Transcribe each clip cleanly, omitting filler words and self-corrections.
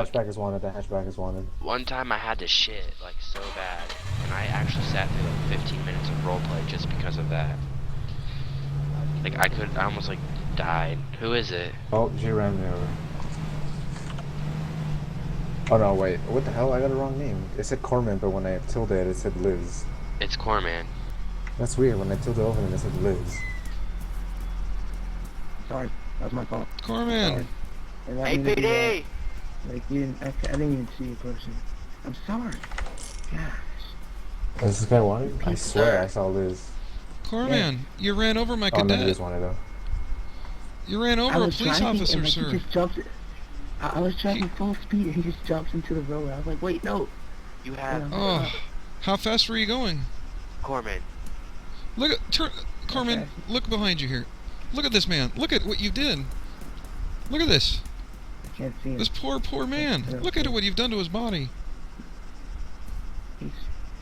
hatchback is wanted. The hatchback is wanted. One time I had to shit, like, so bad. And I actually sat through, like, 15 minutes of roleplay just because of that. Like, I almost, like, died. Who is it? Oh, she ran me over. Oh no, wait. What the hell? I got a wrong name. It said Coreman, but when I tilde it said Liz. It's Coreman. That's weird. When I tilde over it said Liz. Sorry, that was my fault. Coreman! Hey, PD! Like, I didn't even see a person. I'm sorry. Gosh. Is this guy wanted? I swear I saw Liz. Coreman, you ran over my Oh, no, cadet. Liz wanted though. You ran over a police officer, and, like, sir. He just jumped. I was traveling full speed and he just jumps into the road. I was like, wait, no. You have... Oh, how fast were you going? Corman. Look at... Coreman, look behind you here. Look at this man. Look at what you did. Look at this. I can't see him. This poor man. Look at what you've done to his body.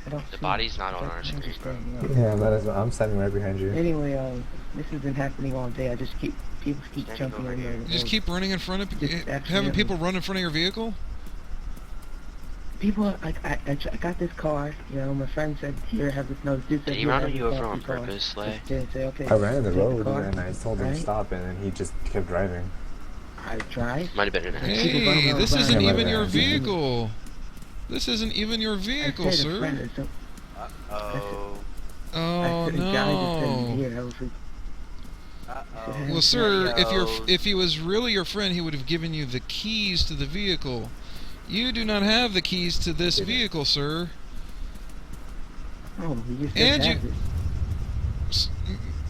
The body's not on our screen, bro. Yeah, that is. I'm standing right behind you. Anyway, this has been happening all day. I just people keep jumping over here. You just keep running in front of... having people run in front of your vehicle? People, I got this car, you know, my friend said, here, have this note. Did he run you over on purpose, Slay? Okay, I ran in the road and I told him to stop and then he just kept driving. I drive? Might have been an accident. Hey, this isn't even your vehicle. This isn't even your vehicle, sir. Uh-oh. Oh, no. Well, sir, if he was really your friend, he would have given you the keys to the vehicle. You do not have the keys to this vehicle, sir. Oh, you and you, it.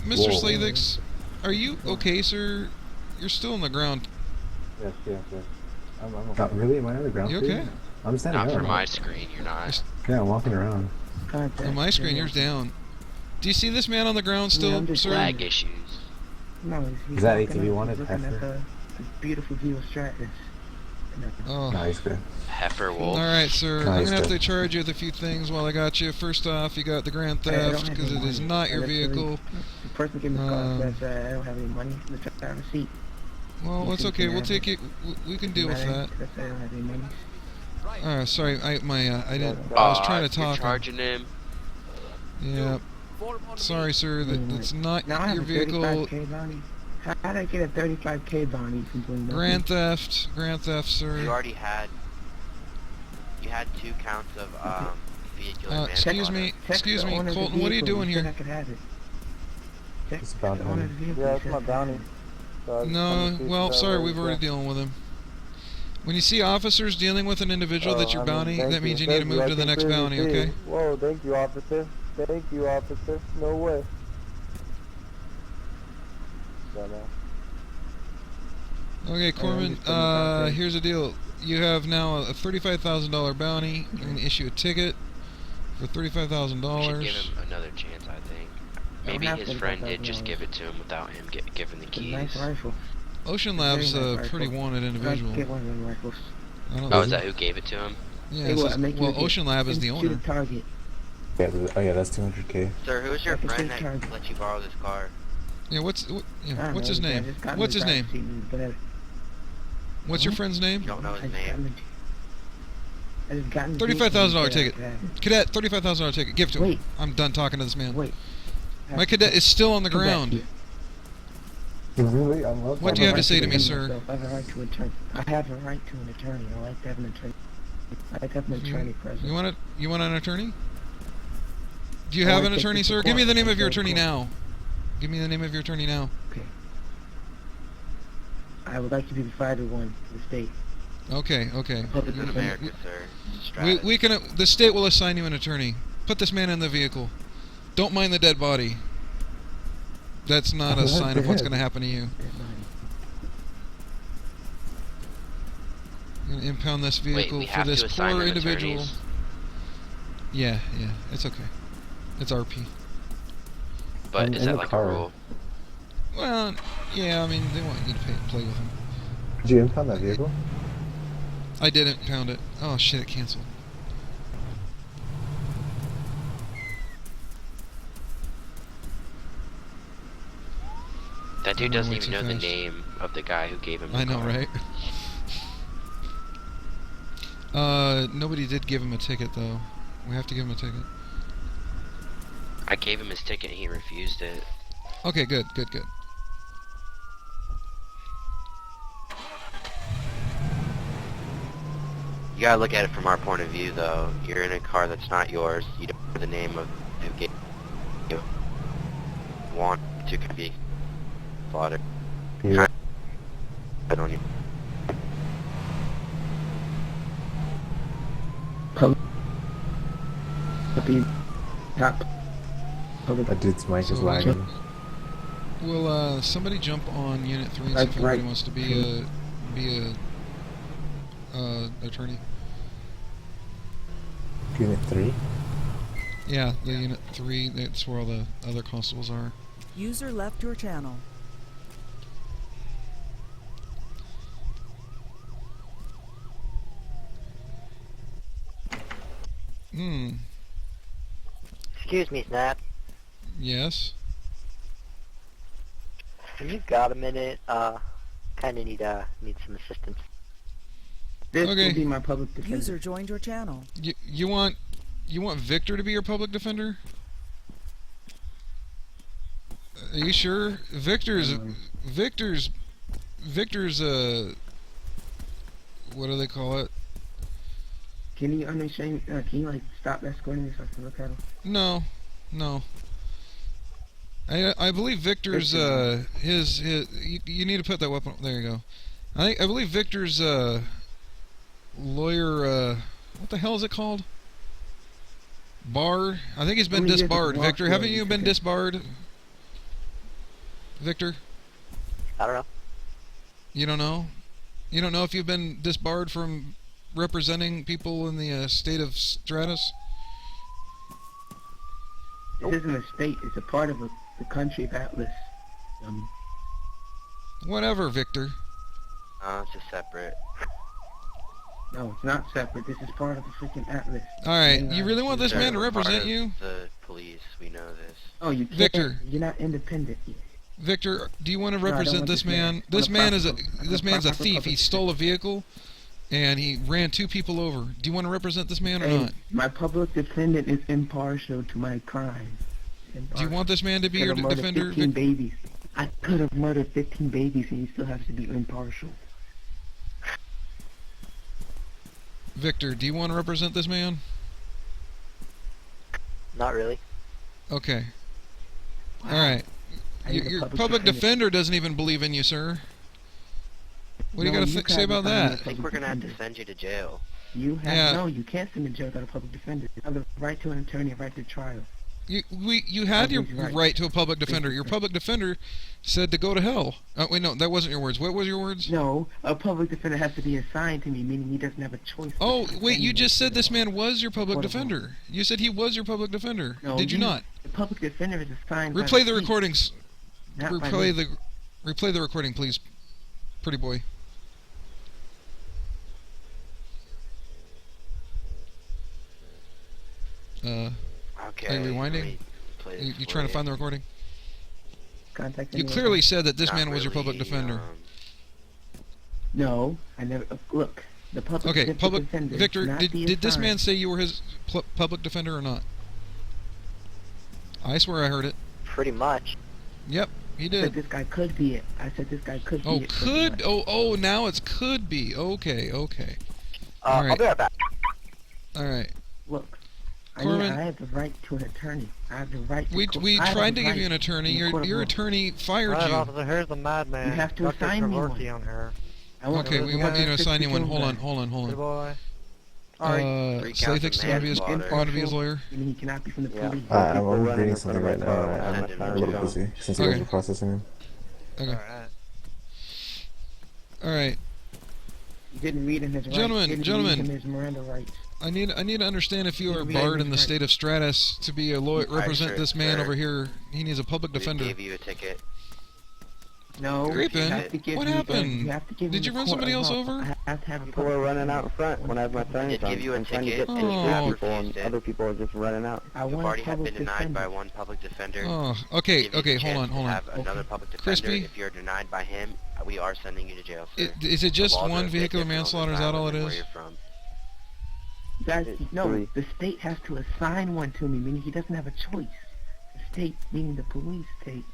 Mr. Slathix, are you okay, sir? You're still on the ground. Yes. I'm okay. Really? Am I on the ground? You okay? I'm standing up. Not for my screen, you're not. Yeah, I'm walking around. On my screen, you're down. Do you see this man on the ground still, sir? Lag issues. No, is that ATV wanted? Looking at the beautiful view of Stratton. Oh. Nice, good. Heifer wolf. Alright, sir. I'm going to have to charge you with a few things while I got you. First off, you got the grand theft, because it is not your vehicle. The person gave me the car says I don't have any money in the driver's seat. Well, that's okay. We'll take it. We can deal with that. I don't have any money. Sorry. I was trying to talk. Charging him. Yeah. Sorry, sir. That's not your vehicle. How did I get a 35K bounty from doing nothing? Grand theft, sir. You already had. You had 2 counts of vehicular excuse me, Colton. What are you doing here? I could have it. It's about yeah, it's my bounty. No, well, sorry, we've already dealing with him. When you see officers dealing with an individual that's your bounty, that means you need to move to the next bounty, okay? Whoa, thank you, officer. Thank you, officer. No way. Okay, Coreman, here's the deal. You have now a $35,000 bounty. I'm going to issue a ticket for $35,000. We should give him another chance, I think. Maybe his friend did just give it to him without him giving the keys. Nice rifle. Ocean Lab's a pretty wanted individual. Get one of them rifles. Oh, is that who gave it to him? Yeah, well, Ocean Lab is the owner. Target. Yeah, that's 200K. Sir, who's your friend that let you borrow this car? Yeah, what's his name? What's his name? What's your friend's name? You don't know his name. $35,000 ticket. Cadet, $35,000 ticket. Give it to him. I'm done talking to this man. Wait. My cadet is still on the ground. Really? What do you have to say to me, sir? I have a right to an attorney. I like to have an attorney. I like to have an attorney present. You want an attorney? Do you have an attorney, sir? Give me the name of your attorney now. Give me the name of your attorney now. Okay. I would like to be the fighter one for the state. Okay. In America, sir. We can. The state will assign you an attorney. Put this man in the vehicle. Don't mind the dead body. That's not a sign of what's going to happen to you. I'm going to impound this vehicle for this poor individual. Attorneys? Yeah, it's okay. It's RP. But is that like a rule? Well, yeah, I mean, they want you to play with them. Did you impound that vehicle? I didn't impound it. Oh shit, it canceled. That dude doesn't even know the name of the guy who gave him the car. I know, right? Nobody did give him a ticket, though. We have to give him a ticket. I gave him his ticket and he refused it. Okay, good, good, good. You gotta look at it from our point of view, though. You're in a car that's not yours. You don't know the name of who gave you want to be slaughtered. Yeah. I don't even. That dude's mic is So, lagging. Will somebody jump on Unit 3 and see That's if anybody right. wants to be a attorney? Unit 3? Yeah, the Unit 3, that's where all the other constables are. User left your channel. Hmm, Excuse me, Snap. yes? Have you got a minute? Kinda need some assistance. This Okay. will be my public defender. User joined your channel. You want Victor to be your public defender? Are you sure? Victor's what do they call it? Can you understand? Can you like stop escorting me so I can look at him? No. I believe Victor's his you need to put that weapon. There you go. I believe Victor's lawyer. What the hell is it called? Barred. I think he's been I mean, he hasn't disbarred. walked Victor, yet, haven't he's you been okay. disbarred? Victor, I don't know. you don't know? You don't know if you've been disbarred from representing people in the state of Stratus? This isn't a state. It's a part of the country of Atlas. Whatever, Victor. It's just separate. No, it's not separate. This is part of the freaking Atlas. Alright, Hang you on. really want this man to They're part represent of you? The police, we know this. Oh, you can't. Victor. You're not independent yet. Victor, do you want to No, I don't represent want this this man. man? This I'm a man is proper- this I'm a man's a proper thief. He public stole a vehicle and he ran 2 people over. Do you want to represent this man or Hey, not? my public defendant is impartial to my crime. Do you want this man to be your defender? 15 babies. I could have murdered 15 babies and he still has to be impartial. Victor, do you want to represent this man? Not really. Okay. Wow. Alright. I need a Your public public defender. defender doesn't even believe in you, sir. What do you No, got to you say guys about are that? I think we're gonna have to send you to jail. You have Yeah. no. You can't send a jail without a public defender. You have the right to an attorney, a right to trial. You had your Everything's right to a public defender. Your public defender said to go to hell. Wait, no, that wasn't your words. What was your words? No, a public defender has to be assigned to me, meaning he doesn't have a choice. but Oh, to wait, defend you me just said against this the law. man was your public Court of law. defender. You said he was your public defender. No, Did you not? The public defender is assigned. by Replay the state, recordings. not by Replay me. the recording, please. Pretty boy. Okay. Are you rewinding? let me play this You for trying to find the recording? Contact You anyone. clearly said that this Not man was your public really, defender. No, I never. Look, the public. Okay, defender public defender Victor, not did be this man assigned. say you were his public defender or not? I swear I heard it. Pretty much. Yep, he I said did. this guy could be it. I said this guy could Oh, be it. but could? not. Oh, now it's could be. Okay. I'll Alright. be right back. All right. Look, Coreman. I have the right to an attorney. I have the right to. We I have tried the to give you right an attorney. in the court of Your law. attorney fired Right, you. officer, here's the madman. You have to Dr. assign me Travorsi one. on her. I want Okay, to- we want you to I assign you one. fix the Hold guy. on. Good boy. Alright. 3 Slay counts thinks of you want to be his manslaughter. want to be his lawyer. Meaning he cannot be from the Yeah. police. I'm reading something right now. I'm Send him a to little jail. busy since you guys Okay. are processing him. Okay. Alright. All right. He didn't read him his rights. Gentlemen, He didn't gentlemen. read him his Miranda rights. I need to understand if you Yeah, are we barred have in the his state of Stratus to be a lawyer. Alright, Represent sir, this man sir. over here. He needs a public We defender. gave you a ticket. No, Creepin'. you have to give What me happened? You have to give Did me you the run court somebody of else law. over? I have to have a People are running out in front when I have my turn. Did give you a I'm trying to ticket get and you to have people and refused it. other people are just running out. I You've want already a have been public denied by defender. one public defender. Oh, okay, Give you okay. the Hold chance on, hold to on. have another public defender. Crispy? If you're denied by him, we are sending you to jail, sir. Is it just The laws are one a bit vehicular different on manslaughter? this Is that all it island than is? where you're from. Guys, It's no, 3. the state has to assign one to me, meaning he doesn't have a choice. The state, meaning the police state.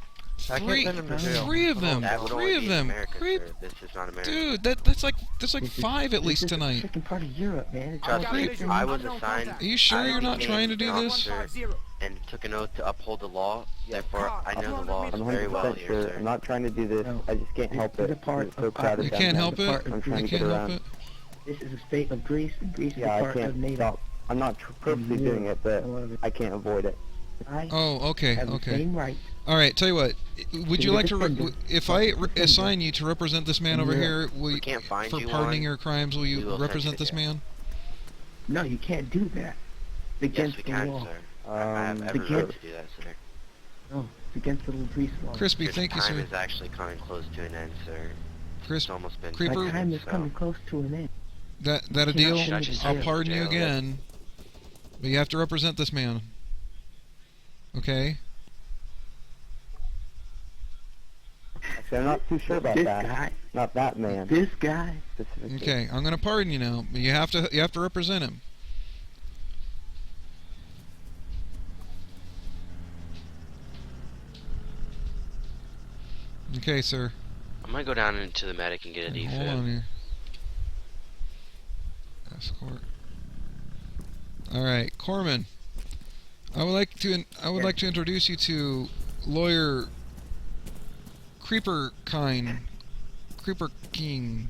I can't Three, send him to jail. three of them. That would Three only of be in them. America, Creep. sir. This is not America. Dude, that's like This is- 5 at least this is tonight. the freaking part of Europe, man. It's Trust all me, freaking- I was assigned. Are you sure I you're not became trying to do an this? officer and took an oath to uphold the law. Therefore, I know the law I'm very well 100% here, sure. sir. I'm not trying to do this. No. I just can't help This it. is a part I'm so of crowded You Ireland. can't down help here. it. part of I'm trying You to Greece. get can't help around. it. This is a state of Greece, and Greece is Yeah, a I part of can't NATO. stop. I'm not purposely And doing it, but Europe. I can't avoid it. I Oh, okay, have the okay. same right. All right, tell you what. Would you Be like to, defended. if I Defended. assign you to represent this man over Yeah. here, will you, can't find for you pardoning one, your crimes, will we you will send you represent to this jail. man? No, you can't do that. It's Yes, against we the can, law. sir. I have every against- right to do that, sir. No, it's against the little Greece law. Crispy, Your thank you, time sir. is actually coming close to an end, sir. Chris, It's almost been Creeper? 10 My time minutes, is coming close to an end. that a Cannot deal? send me to I'll jail. pardon you Jail. again, but you have to represent this man. Okay? Actually, I'm not too sure about This that. guy, Not that man. this guy, Specifically. Okay, I'm gonna pardon you now, but you have to represent him. Okay, sir. I'm gonna go down into the medic and get a Hold on defib. here. Escort. All right, Coreman. I would like to introduce you to lawyer Creeper King.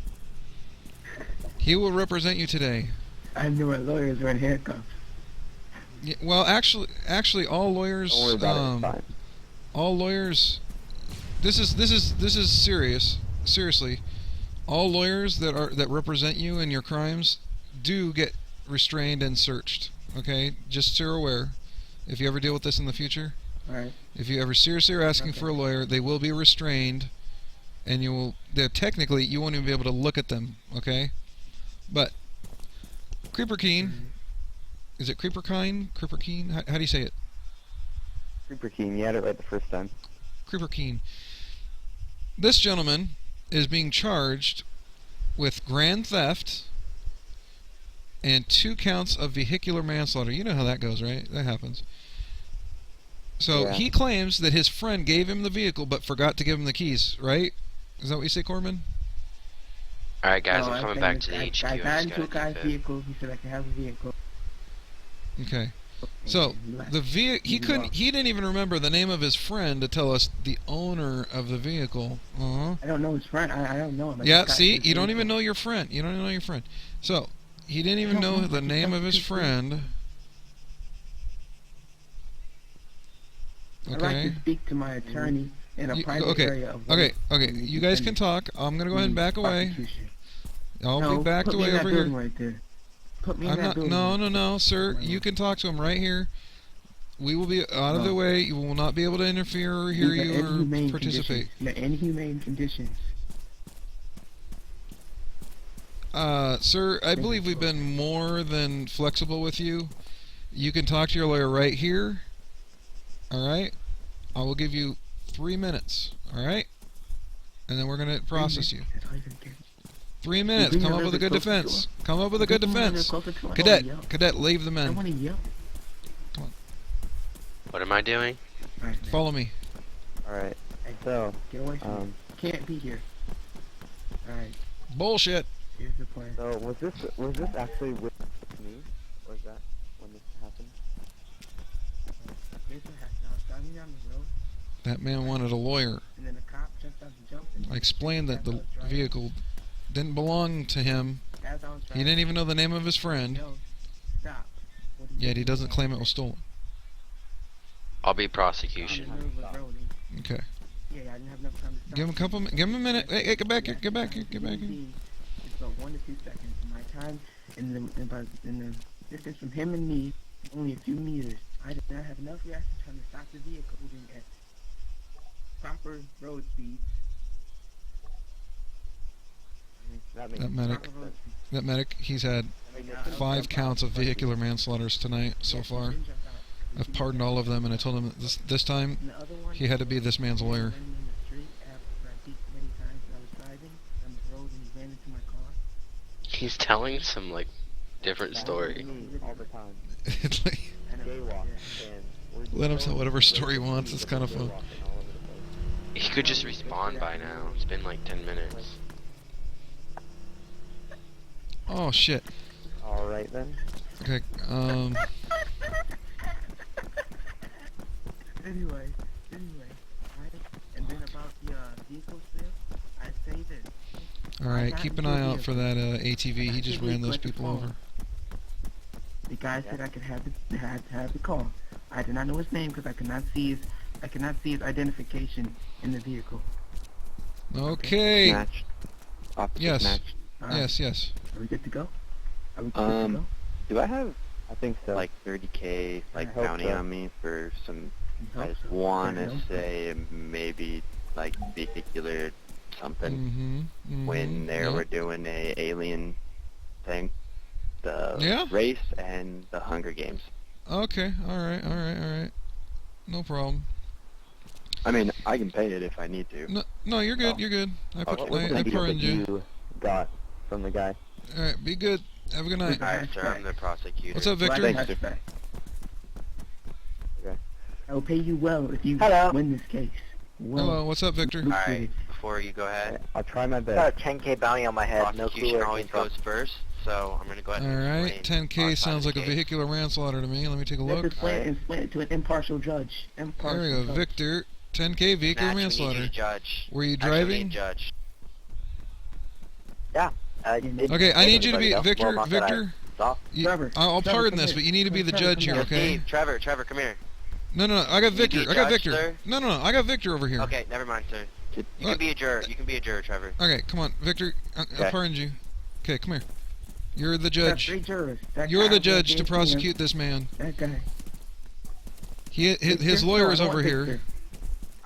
He will represent you today. I knew my lawyers were in handcuffs. Yeah, well, actually, all lawyers, Don't worry about it. It's fine. all lawyers. This is serious. Seriously, all lawyers that represent you in your crimes do get restrained and searched. Okay, just so you're aware. If you ever deal with this in the future, Alright. if you ever seriously are asking for a lawyer, they will be restrained, and technically you won't even be able to look at them. Okay, but Creeper Keen, is it Creeper Keen? Creeper Keen? How do you say it? Super keen. You had it right the first time. Creeper Keen. This gentleman is being charged with grand theft and 2 counts of vehicular manslaughter. You know how that goes, right? That happens. So Yeah. he claims that his friend gave him the vehicle but forgot to give him the keys, right? Is that what you say, Coreman? Alright, guys, No, I'm I coming think back to the I HQ. got I just into a got guy's a defib. vehicle. He said I can have a vehicle. Okay. So he didn't even remember the name of his friend to tell us the owner of the vehicle. Uh-huh. I don't know his friend. I don't know him. I Yeah, just got see, his you don't vehicle. even know your friend. You don't even know your friend. So he didn't even I don't know know. the name of his friend. I'd like Okay. to speak to my attorney in a private Okay. area of Okay. work. Okay. You guys can talk. I'm gonna go ahead and back away. Prosecution. I'll No, be backed put me away in that over building here. right there. Put me in I'm that not. building. No, sir. You can talk to him right here. We will be out of the No. way. You will not be able to interfere or hear These are you or inhumane participate. Conditions. The inhumane conditions. Sir, I believe we've been more than flexible with you. You can talk to your lawyer right here. All right. I will give you 3 minutes. All right. And then we're gonna process you. That's all you're gonna get. 3 minutes. bring Come it a up with a little good bit closer to defense. Come up with a good Bring it a little defense. closer to it. I don't Cadet, wanna yell. cadet, leave the I men. want to yell. What am I doing? Right, man. Follow me. Alright. Hey, So, get away from me. Can't be here. Alright, Bullshit. here's the plan. so was this actually with me? Was that when this happened? Here's what happened. I was driving down the road, That man wanted a lawyer. and then a cop jumped out and jumped. I explained that the vehicle didn't belong to him. As I was He driving, didn't even know the name of his friend. Yo, stop. What are you Yet he doing? doesn't claim it was stolen. I'll be I'm in prosecution. the middle of the road, and- Okay. Yeah, I didn't have enough time to stop. Give him a couple. Give him a minute. Hey, get back here. Get back here. Get back here. It's about 1 to 2 seconds. My time in the distance from him and me, only a few meters. I did not have enough reaction time to stop the vehicle moving at proper road speed. That makes That medic. Proper road speed. That medic. He's had 5 counts of vehicular manslaughters tonight so Yes, he far. didn't jump out. I've pardoned all of them, and I told him that this time And the other one, he had to be this man's lawyer. Running in the street after I beeped many times when I was driving on the road, and he ran into my car. He's telling some, like, Different That story. happens to me all the time. It's like, I know. Jaywalk, Yeah. and we're let him tell going whatever straight story he to wants. speed, It's but kind of we're fun. jaywalking all over the place. He could just respawn by now. It's been like 10 minutes. Oh shit. All right then. Okay. Anyway, right? And then about the vehicle sale, I say this. All right. Keep an eye out for that ATV. He just ran those Click the people phone. over. The guy said I could have the call. I did not know his name because I could not see his identification in the vehicle. Okay. Matched. Officer Yes. matched. All right. Yes. Yes. Are we good to go? Are we good to go? Do I have I think so. like 30K like I hope bounty so. on me for some? I I hope just so. want I to hope so. say maybe like vehicular something Mm-hmm. when they yeah. were doing a alien thing, the Yeah? race and the Hunger Games. Okay. All right. No problem. I mean, I can pay it if I need to. No, you're good. Oh. You're good. I What was I the deal pardoned that you. you got from the guy? All right. Be good. Have a good night. Alright, sir, I'm the prosecutor. What's up, Victor? Black Thanks, hatchback. Okay. I will pay you well if you Hello. win this case. Well, Hello. What's up, Victor? Alright, before you go ahead, I'll try my Got best. a 10K bounty on my head. No clue prosecution where it always came from. goes first, so I'm gonna go ahead All and right. explain 10K our side sounds of like the a case. vehicular manslaughter to me. Let me take a let's look. explain it to an impartial judge. Impartial There we go. judge. Victor. 10K vehicular Snatch, we need you manslaughter. to judge. Were you Actually, we need driving? a judge. Okay, I need you to be Victor. Well, not that I Victor. saw. Trevor, I'll Trevor, pardon come this, here. but you need to be the Trevor, judge come here, here. okay? Trevor, come here. No. I got You be Victor. a I got judge, Victor. sir? No. I got Victor over here. Okay, never mind, sir. You What? can be a juror. You can be a juror, Trevor. Okay, come on, Victor. I Okay. pardoned you. Okay, come here. You're the Got judge. 3 jurors. That You're guy the over judge to there, prosecute this man. That guy. His Victor? lawyer No, is I want over here. Victor.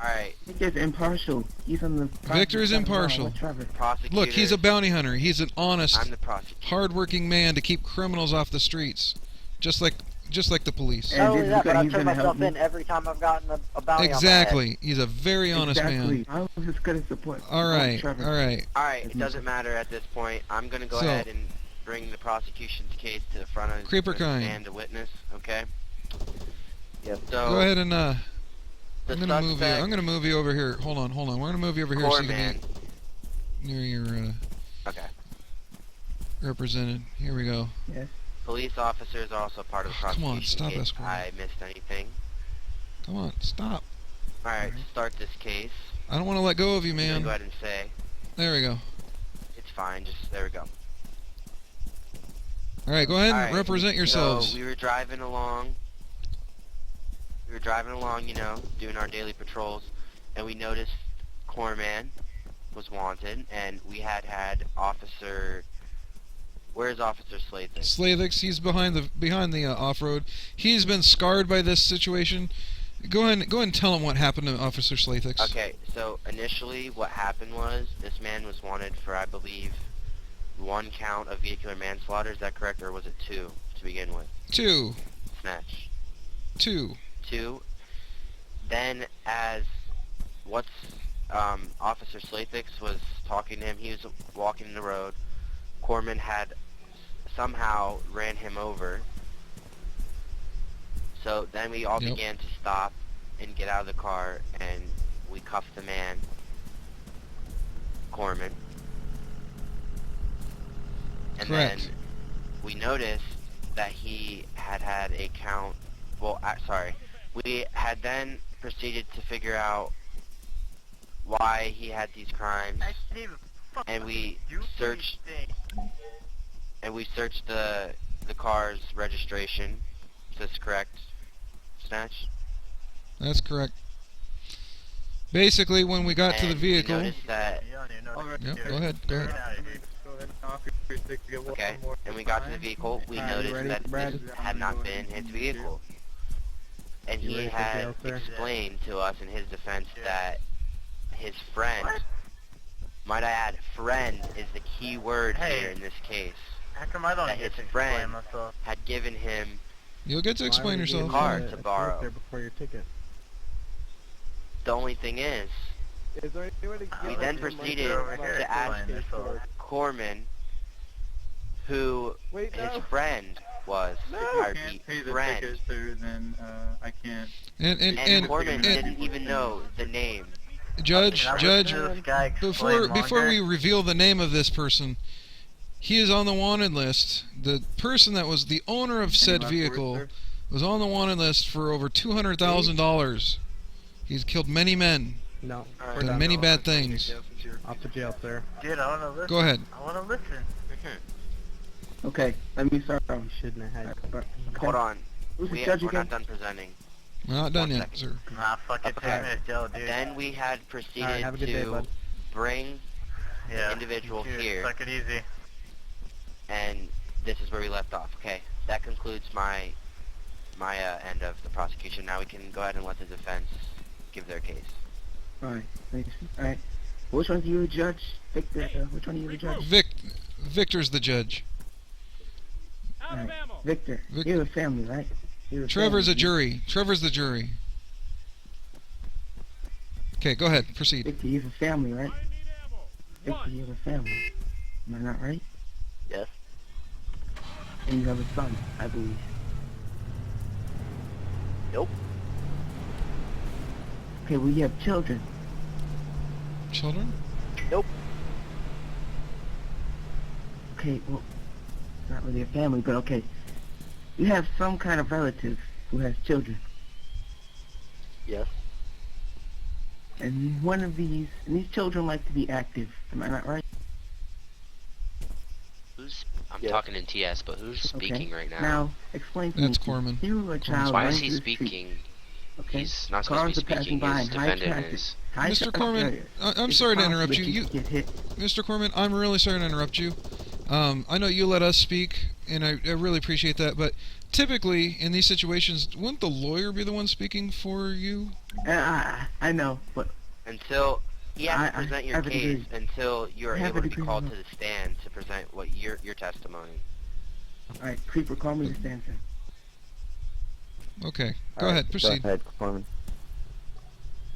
Alright, Victor's impartial. He's on the Victor is impartial. Trevor. prosecutor. Look, he's a bounty hunter. He's an honest, I'm the prosecutor. hard-working man to keep criminals off the streets, just like the police. And Not this only is that, but because I've he's turned gonna help myself me. in every time I've gotten a bounty Exactly. He's a very honest Exactly. man. I was just gonna support. All right. Trevor. All right. Alright, it doesn't matter at this point. I'm gonna go So- ahead and bring the prosecution's case to the front of Creeper the kind. stand to witness, okay? Yes. So, Go ahead and the I'm gonna move you. suspect, I'm gonna move you over here. Hold on. We're gonna move you over here so you can Coreman. be near your Okay. represented. Here we go. Police officers are also part of the Oh, come on, prosecution stop case. escorting. I missed anything. Come on, stop. Alright, to start this case, I don't want to let go of you, I'm gonna man. go ahead and say, There we go. it's fine, just, there we go. All right, go ahead and Alright, represent yourselves. So, we were driving along, you know, doing our daily patrols, and we noticed Coreman was wanted, and we had Officer... Where's Officer Slater? Slavix, he's behind the off-road. He's been scarred by this situation. Go ahead and tell him what happened to Officer Slathix. Okay, so initially what happened was this man was wanted for, I believe, 1 count of vehicular manslaughter. Is that correct, or was it 2 to begin with? 2. Snatch. 2. 2. Then, as Officer Slathix was talking to him, he was walking in the road. Coreman had somehow ran him over. So then we all Yep. began to stop and get out of the car, and we cuffed the man, Coreman. And Correct. then we noticed that he had a count. Well, sorry. We had then proceeded to figure out why he had these crimes, and we searched the car's registration. Is this correct, Snatch? That's correct. Basically, when we got to the And vehicle... we noticed that, Yep, go ahead. okay, and we got to the vehicle, we noticed that this had not been his vehicle. And You he ready for had jail, sir? explained to us in his defense that his friend, might I add, friend is the key word here in this case, How come I don't that get his to friend explain myself? had given him You'll get to explain yourself. car to borrow. There before your ticket. The only thing is, Is there any way to we get then like, proceeded over here to ask explain this all. Coreman who Wait, his no. friend was. No. I I can't repeat, pay the friend. ticket, sir, then I can't. And Coreman and- didn't even know the name. Judge, Can I Judge, listen to this guy before we reveal the name of this person, he is on the wanted list. The person that was the owner of said last words, vehicle sir? was on the wanted list for over $200,000. He's killed many men, No. Alright. We're done done. many bad things. Off to jail, sir. Dude, I wanna listen. Go ahead. I wanna listen. Okay, let me start. You shouldn't have had. Okay. Hold on. Who's the We're judge not again? done presenting. We're not done One yet, second. sir. Nah, fucking Okay. take me to jail, dude. Then we had proceeded Alright, have a good day, to bud. bring Yeah. individual Dude, here. Suck it easy. and this is where we left off. Okay, that concludes my end of the prosecution. Now we can go ahead and let the defense give their case. Alright, thanks. Alright. Which one are you the judge? Victor, which one are you the judge? Victor's the judge. Alright. Victor, Vic- you're the family, right? You're the Trevor's a family. jury. Trevor's the jury. Okay, go ahead. Proceed. Victor, you're the family, right? Victor, you're the family. Am I not right? Yes. And you have a son, I believe. Nope. Okay, well, you have children. Children? Okay, well, it's not really a family, but okay. You have some kind of relative who has children. Yes. And these children like to be active. Am I not right? I'm Yeah. talking in TS, but who's speaking right now? Now, explain to That's me. Coreman. You were a child Why is running he through the street, speaking? Okay. He's not Cars supposed to are be passing speaking. by His in high defendant traffic. is. High Mr. traffic Coreman, areas. I'm It's sorry to possible interrupt that you. people get hit. Mr. Coreman, I'm really sorry to interrupt you. I know you let us speak, and I really appreciate that, but typically, in these situations, wouldn't the lawyer be the one speaking for you? I know, but Until you have to I present your have a case, degree. until you are I have able a to be degree, called no. to the stand to present what your testimony. alright, Creeper, call me the stand, sir. Okay, go ahead, proceed. Go ahead, Coreman.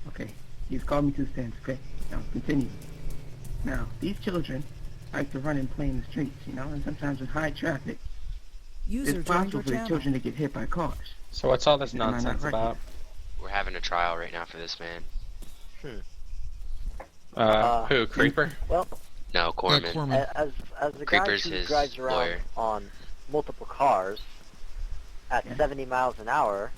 Okay, he's called me to the stand. Okay, now continue. Now, these children like to run and play in the streets, you know, and sometimes with high traffic, User it's joined possible your for the channel. children to get hit by cars. So what's all this Am I not nonsense right? about? We're having a trial right now for this man. Who? Creeper? Well, No, Coreman. Coreman. as a guy Creeper's who his drives around lawyer. on multiple cars at Yeah. 70 miles an hour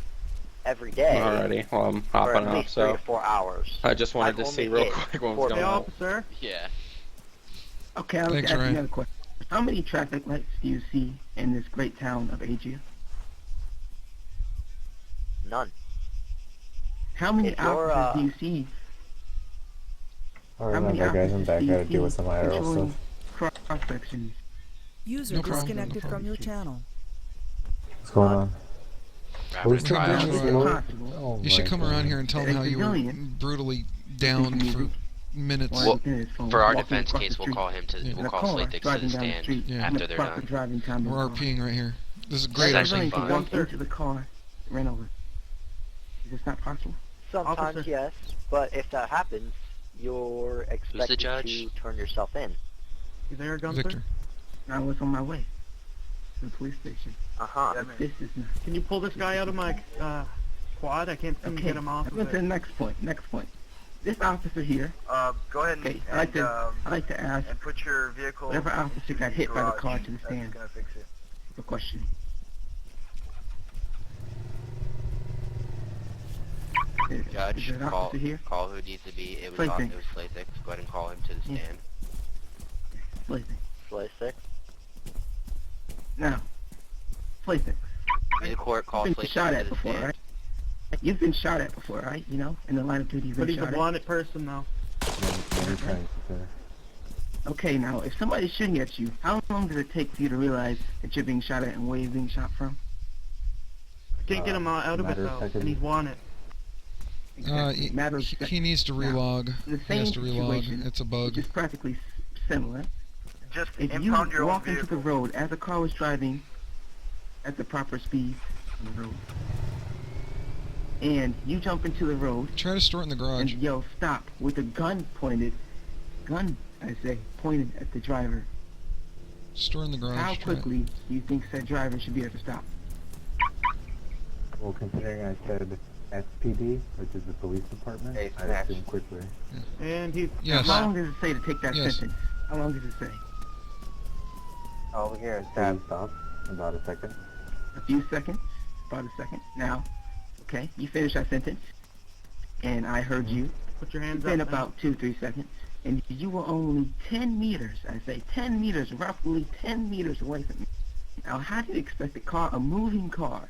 every day Alrighty. Well, I'm for hopping at off. least 3 So to 4 hours. I just wanted I've to see only real hit quick what 4 was going on. officer. Yeah. Okay, I'll Thanks, ask you Ryan. another question. How many traffic lights do you see in this great town of Asia? None. How many If you're, officers do you see? I How many remember, guys. I'm officers back. do I you gotta deal with see some IRL controlling stuff. cross sections? User No problem, disconnected no from your channel. What's going on? We're having a Who's trial. taking Is this it load? possible? Oh You should my come God. around here and tell me As how a you were civilian, brutally down for minutes. While Well, within his phone, For our walking defense across the case, we'll street call him to. Yeah. in We'll a call car, Slaytix to driving the down the stand street, Yeah. after in they're the proper done. driving time. We're of the car. RPing right here. This is That's great. actually Civilian fine. can walk into the car, ran over. Is this not possible? Sometimes, Officer. yes, but if that happens, you're expected judge? to turn yourself in. You there, Gunther? Victor. I was on my way to the police station. Uh-huh. This is not. Can you pull this guy out of my quad? I can't seem to Okay, get him off I'm of going to it. the next point. This officer here. Go ahead Okay, I'd like to ask and put your vehicle whatever officer got hit by the car to the stand fix it. for questioning. Judge, is there an call officer here? who it needs to be. It was Slaytix. Slaytix. Go ahead and call him to the Yeah. stand. Plaything. Slay 6. Now, Plaything. The court called You've been Slaytix shot to at the before, stand. right? You've been shot at before, right? You know, in the line of duty, you've But been he's a shot at. wanted person, though. Many times, sir. Okay, now, if somebody's shooting at you, how long does it take for you to realize that you're being shot at and where you're being shot from? I can't get him out of his matter of house, second. and he's wanted. Exactly. Matter of fact, He needs to Now, relog. the He same has to relog. situation, It's a which bug. is practically similar. Just If you walk into the road as a car was driving at the proper speed on the road, and you jump into the road Try to store it in the garage. and yell stop with a gun, I say, pointed at the driver. Store in the garage. How try it. quickly do you think said driver should be able to stop? Well, considering I said SPD, which is the police department, Hey, I snatch. assume quickly. And he's Yes. How long does it say to take that Yes. sentence? How long does it say? Over here, Please stop. About a second. A few seconds? About a second. Now, okay, you finish that sentence, and I heard you. put your hands It's up. been man. about 2-3 seconds, and you were only 10 meters, I say 10 meters, roughly 10 meters away from me. Now, how do you expect a moving car,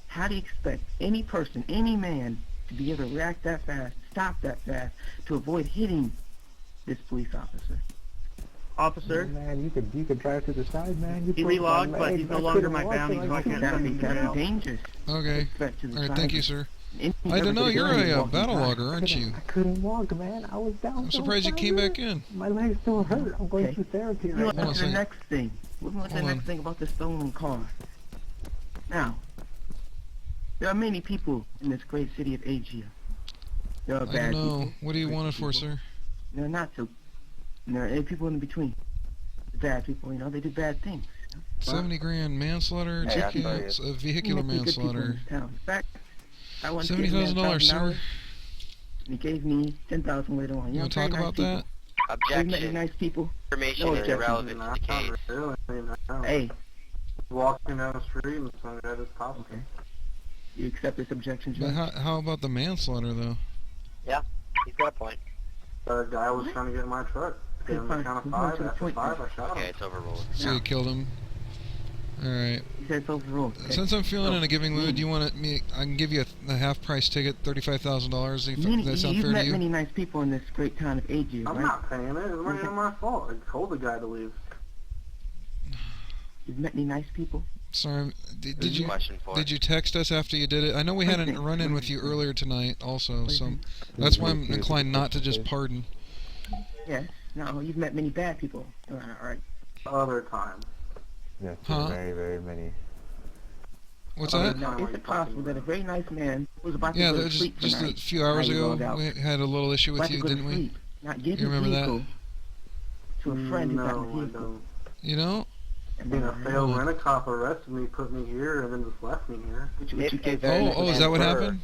how do you expect any person, any man, to be able to react that fast, stop that fast, to avoid hitting this police officer? Officer, Man, you could drive to the side, man. You he put my relogged, but legs. he's no I longer couldn't my walk bounty, till so I I can't got send him to That'd jail. be dangerous. Okay. Threat to the All right. Thank you, driver. sir. Anything I don't know. ever You're could a walking battle by. logger, aren't you? I couldn't walk, man. I was down. I'm so surprised you far, came man. back in. My legs still hurt. I'm going Okay. through therapy Moving right on Hold on a to the second. next thing. Moving on to the Hold next on. thing about the stolen car. Now, there are many people in this great city of Asia. There are I bad don't know. people. What do you great want it for, people. sir? There are not so. And there are people in between. The bad people, they do bad things. 70 grand manslaughter Hey, I tickets, saw you. vehicular Many good people in manslaughter. this town. In fact, I once gave a man $70,000, sir. $1,000, and he gave me 10,000 later on. You want to talk about that? Very many Objection. nice people. Information No is objection. irrelevant to the case. Hey, Walking down the street and some guy just popped me. okay. You accept this objection, But Judge? how about the manslaughter, though? He's got a point. The guy was trying to get in my truck. Okay, Gave him fine. the count of Move on 5. to the After point 5, then. I shot Okay, him. it's overruled. So you killed him. All right. He said it's overruled. Okay. Since I'm feeling So, in a giving mood, do you want me? I can give you a half-price ticket, $35,000. Does that sound You've fair to met you? many nice people in this great town of Asia, I'm right? not paying it. It's not even my fault. I told the guy to leave. You've met any nice people? Sorry. Did There's a you question for did you text us after you did it? I know we had a run-in with you earlier tonight, also. So that's why I'm inclined not to just pardon. Yes. No, you've met many bad people. All right. Other time. Yes, Huh? very, very many. What's Oh, that? Now, is it possible that a very nice man was about to Yeah, go that to was sleep just a tonight, few hours now he ago. rolled out, We had a little issue about with to you, go to didn't we? sleep, not give You his remember that? vehicle to a friend who got in the No, I vehicle? don't. You know? And Being then, a failed rent-a-cop arrested me, put me here, and then just left me here. which you If gave a very Oh, nice is that what man happened?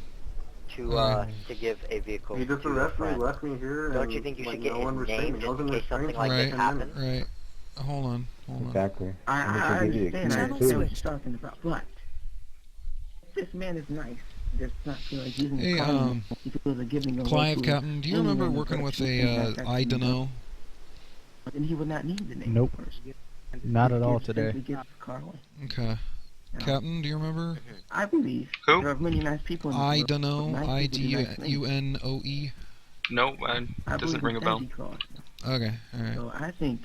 to give a vehicle He just to a arrested me, friend. left me here, Don't and you think you like, should get no one his restrained name me. just I was in in case restraint something for like Right. this 10 happens? minutes. Right. Hold on. Exactly. I And they can give you a understand. I key, understand too. what you're talking about, but if this man is nice, does not feel like using Hey, the car. He feels like giving a Clive local Captain, do you anyone remember who working with actually a thinks that's I actually dunno? then he would not need the name Nope. first. Not at all Simply today. gives the car away. Okay. Now, Captain, do you remember? I believe Who? there are many nice people in this I world. dunno. Nice people do nice things. IDUNOE. No, I doesn't believe ring a in bell. Santa Claus. Okay. All right. So I think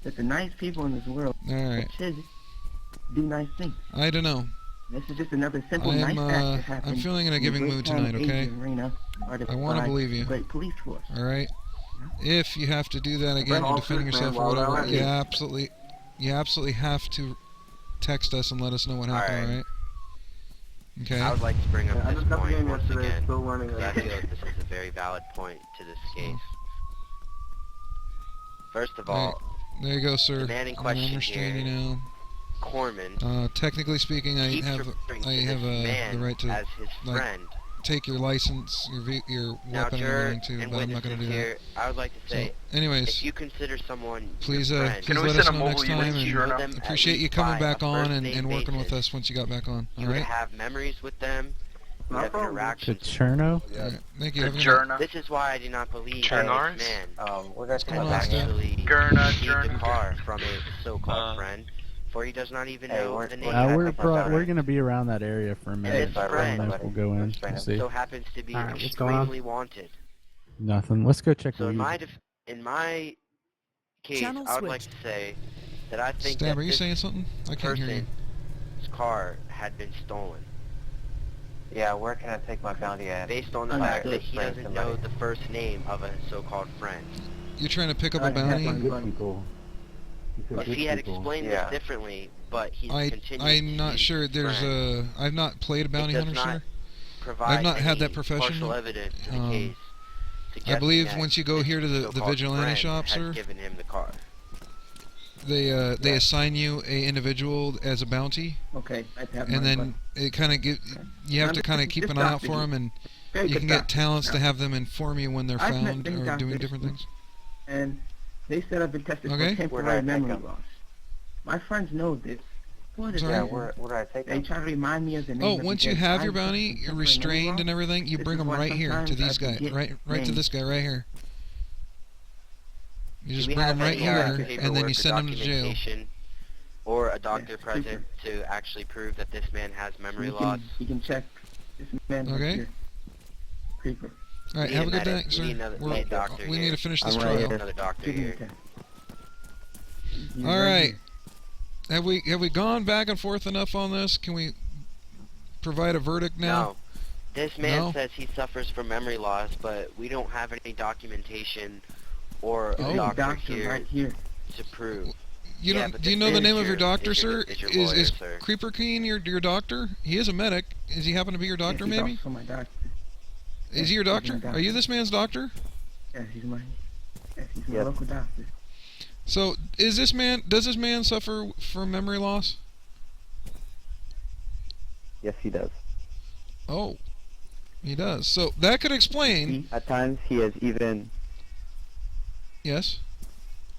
that the nice people in this world All right. should do nice things. I don't know. This is just another simple I'm, nice act that happened. I'm feeling in a in the giving great mood town of tonight, okay? Asia Arena, guarded I wanna by believe you. a great police force. All right. If you have to do that again, All or defend truth, yourself man, or while whatever, that you is- absolutely have to text us and let us know what happened. All right. Okay. I would like to bring up Yeah, I this just got the point game once yesterday, again, still learning because I that. feel like this is a very valid point to this case. First of All right. all, There you go, sir. the man in I'm question restraining here- you Coreman now. Technically speaking, I keeps have referring to the this man right to as his like, friend. take your license, your Now, weapon, and juror everything too, and but I'm not going to witnesses do here, I would like to that. say, So, anyways, if you consider someone please, your friend, please Can we let send us a know mobile next time, unit and sure enough? them at appreciate you least coming by back a on first-name and working with basis. us once you got back on. You All would right. have memories with them. You No have problem. To interactions. Cherno? All right. Thank you. Have a good night. Journa. This is why I do not believe Chernars? that this man We're going to going has on, Steph? actually Gurna, received the Gurna. car from a so-called Uh, friend, for he does not even Hey, know we're- the name. we're- of We're gonna be around that area for a minute. this friend And then we'll go in and see. so happens to be Alright, what's going on? extremely wanted. Nothing. Let's go check So the in my case, Channel I would like to say that I think Stab, that are you this saying something? I can't hear you. person's car had been stolen, Yeah, where can I take my bounty at? based on the fact that he doesn't know the first name of a so-called friend. You're trying to pick up a Alright, bounty? have fun. Good people. He said If good he had people. explained Yeah. this differently, but he's I'm continuing not to sure. use There's friend, I've not played a bounty does hunter, not sir. provide I've not had any that profession. partial evidence to the Um, case. I suggesting believe that once you go this here to the so-called vigilante friend shop, has sir, given him the car. they assign you a individual as a bounty, Okay, I have and mine, then it kind of you have to kind of keep an eye out for them, and very you good can get doctor. talents to Now, have them inform you when they're I've met found many or doing doctors, different things. and they said I've been tested Okay. for Where did I temporary take memory them? loss. My friends know this. What is Sorry? Yeah, that? where do I take They them? try to remind me of the name Oh, of the once you dead have guy your because bounty, of you're temporary memory restrained loss. and everything, you This bring is them why right here to sometimes these I guys, forget right to names. this guy right here. You Do just we bring have them right any here, paperwork and then you or send them to jail. documentation or a doctor Yes, present to actually prove that this man has memory He loss? can check this man right Okay. here. Creeper. All right, We have a need good a day, medic. We sir. need another We're- doctor we need here. to finish this I'm right trial. here. Another doctor Give me a here. test. He's All right. here. Have we gone back and forth enough on this? Can we provide a verdict now? No. This man No? says he suffers from memory loss, but we don't have any documentation or Oh. a There's a doctor doctor here right here. to prove. You Yeah, don't, but do you this know the is name of your doctor, is your- sir? is your Is lawyer, sir. Creeper Keen your doctor? He is a medic. Is he happen to be your doctor, Yes, he's maybe? also my doctor. Is he your Yes, he's doctor? my doctor. Are you this man's doctor? Yes, he's my Yes. local doctor. So, does this man suffer from memory loss? Yes, he does. Oh, he does. So that could explain. At times, he has even Yes.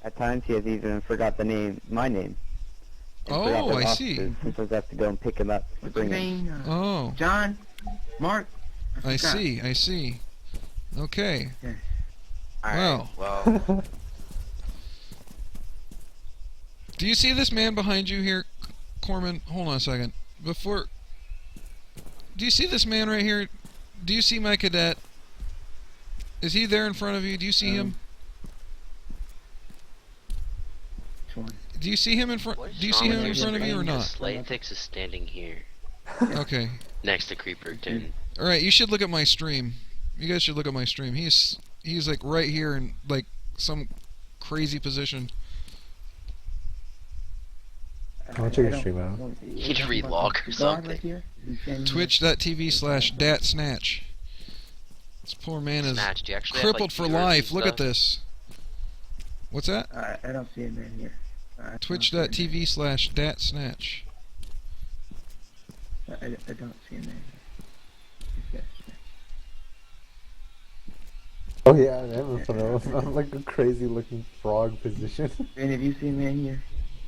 forgot my name. And forgot Oh, the I see. officers. Sometimes I have to go and pick him up to What's his bring him. name? Oh, John? Mark? I forgot. see. I see. Okay. Alright, Well. well, Do you see this man behind you here, Coreman? Hold on a second. Do you see this man right here? Do you see my cadet? Is he there in front of you? Do you see him? Which one? Do you see him in front? What is Do you see wrong him in with front of you or not? Slaythix is standing here, Okay. next to Creeperton. All right. You should look at my stream. You guys should look at my stream. He's like right here in like some crazy position. I'll check your stream out. You can read log or something. Twitch.tv/datsnatch. This poor man is Snatch, do you actually have, crippled like, for viewers and life. Look at stuff? this. What's that? I don't see it man here. Twitch.tv/datsnatch. I don't see him there. Yes. Oh yeah, I never put it. I'm like a crazy looking frog position. And have you seen man here?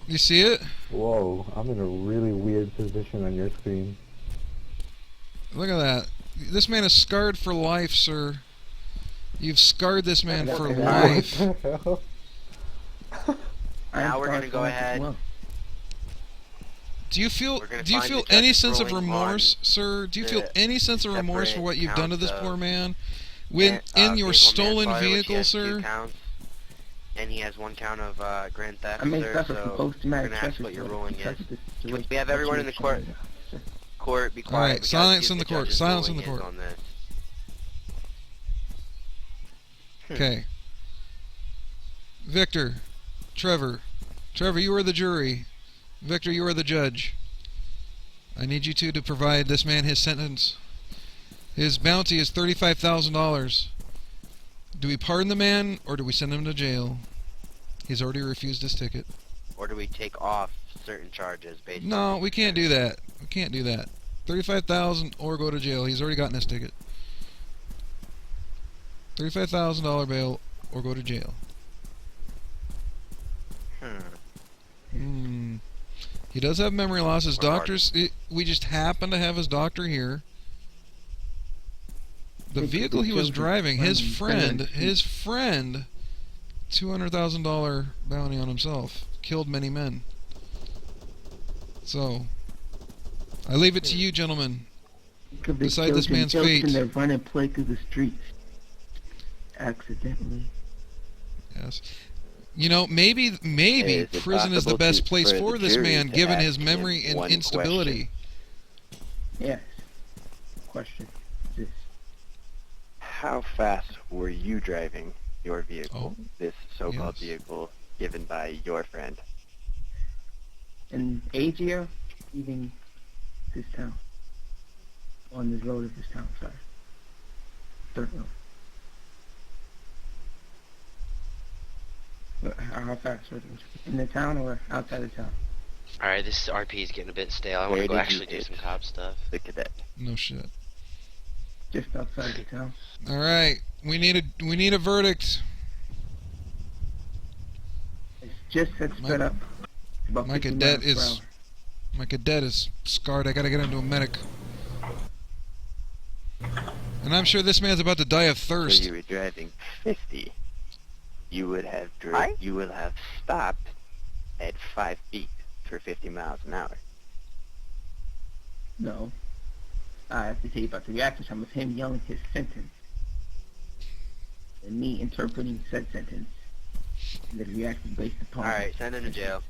You see it? Whoa, I'm in a really weird position on your screen. Look at that. This man is scarred for life, sir. You've scarred this man for life. What the hell? now we're gonna go ahead. Well, Do you feel We're gonna do you find feel the any judge's sense of ruling remorse, on sir? Do you feel the any sense of remorse for separate what you've done to this counts poor of man? When in your vehicle stolen manslaughter, which he vehicle, has 2 sir? counts, and he has 1 count of grand theft, I may sir, suffer so from we're post-traumatic gonna stress ask what your disorder ruling because is. of this Can situation. we have everyone in the court? Court, be quiet. Alright, We gotta silence see in what the court, judge's silence in ruling the is court. on this. Okay. Victor, Trevor, you are the jury. Victor, you are the judge. I need you two to provide this man his sentence. His bounty is $35,000. Do we pardon the man, or do we send him to jail? He's already refused his ticket. Or do we take off certain charges based No, on... we can't do that. We can't do that. $35,000 or go to jail. He's already gotten his ticket. $35,000 bail or go to jail. He does have memory loss. His doctors. We just happen to have his doctor here. The vehicle he was driving, his friend, $200,000 bounty on himself, killed many men. So, I leave it to you, gentlemen. Decide this man's fate. They're running play through the streets. Accidentally. Yes. You know, maybe Is it prison is the possible best place for for the this jury man, to given ask his him memory and one instability. Yes. Question. This. How fast were you driving your vehicle, this so-called yes. vehicle given by your friend? In age year, leaving this town. On the road of this town, sorry. Third road. How fast was it? In the town or outside of town? Alright, this RP is getting a bit stale. I want Where to go did you actually do hit some cop stuff. the cadet? No shit. Just outside the town. All right, we need a verdict. It's just set My- sped up. About My 50 cadet miles per is hour. my cadet is scarred. I gotta get him to a medic. And I'm sure this man's about to die of So thirst. you were driving 50. You would have Right? you would have stopped at 5 feet for 50 miles an hour. No. I have to tell you about the reaction time of him yelling his sentence. And me interpreting said sentence. And the reaction based upon Alright, send him to jail.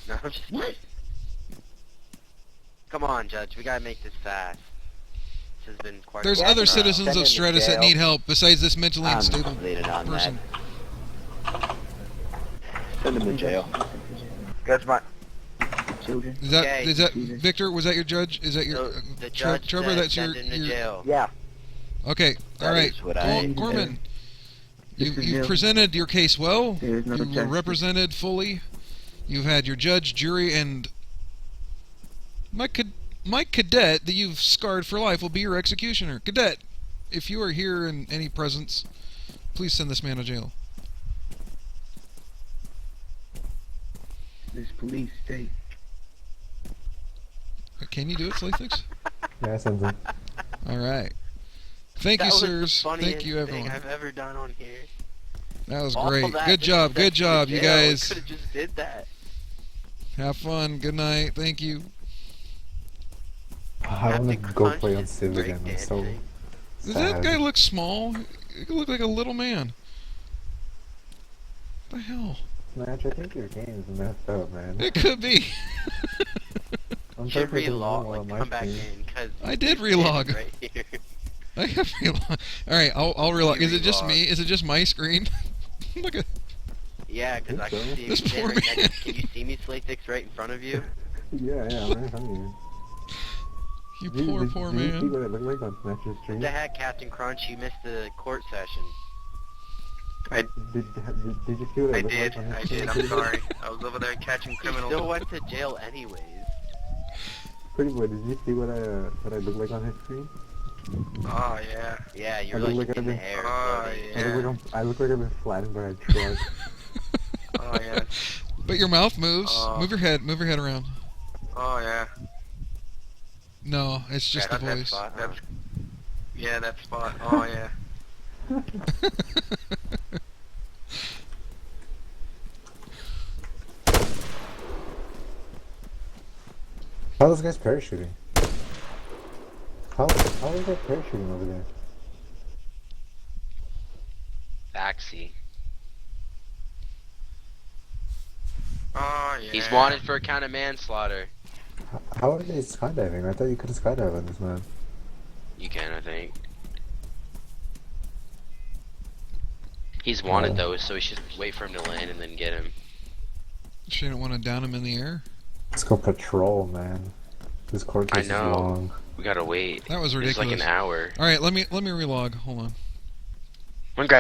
No, I'm just What? Come on, Judge. We gotta make this fast. This has been quite There's a long other trial. citizens Send of him to Stratus that jail. need help besides this mentally I'm unstable leaning on person. that. Send him to jail. Guys, my children. Is that Okay. is that Victor? Was that your judge? Is that your So, the judge Trevor? said That's your send him to your. jail. yeah. Okay, all That right. is what I- Coreman, This is you've jail. presented your case well. There is no You were justice. represented fully. You've had your judge, jury, and my cadet that you've scarred for life will be your executioner. Cadet, if you are here in any presence, please send this man to jail. This police state. Can you do it, Slaythix? Yeah, I sent them. All right. Thank That you, was the sirs. funniest Thank you, thing everyone. I've ever done on here. That was All great. that Good just job. to Good send to job, you jail. We guys. could've just did that. Have fun. Good night. Thank you. I Have want to to go crunch play on and Civ again. I'm so breakdancing. Does sad. that guy look small? He look like a little man. What the hell? Match, I think your game's messed up, man. It could be. I'm You should perfectly relog, normal like on my come back screen. in, cause I did you're standing relog. right here. I have relog. All right, I'll relog. You Is it just relog. me? Is it just my screen? Look at Yeah, cause I can Okay. see This you standing poor right man. next. Can you see me, Slaythix, right in front of you? Yeah, I'm right in front of you. you Did poor you see man. what it looked like on Snatcher's stream? What the heck, Captain Crunch? You missed the court session. Did you see what it looked like on his stream? I was over there catching criminals. He still went to jail anyways. Pretty boy, did you see what I looked like on his screen? Oh yeah. Yeah, you I were look like like in I've the been- air. I floating. look like I've been flattened by a truck. Oh yeah. But your mouth moves. Oh. Move your head. Move your head around. Oh yeah. No, it's just the voice. Yeah, that spot. Oh yeah. How are those guys parachuting? How is that parachuting over there? Backseat. Oh yeah. He's wanted for a count of manslaughter. How are they skydiving? I thought you could skydive on this man. You can, I think. He's wanted though, so we should wait for him to land and then get him. She didn't want to down him in the air. Let's go patrol, man. This court I case is know. long. We gotta wait. That was It's like ridiculous. an hour. All right, let me relog. Hold on.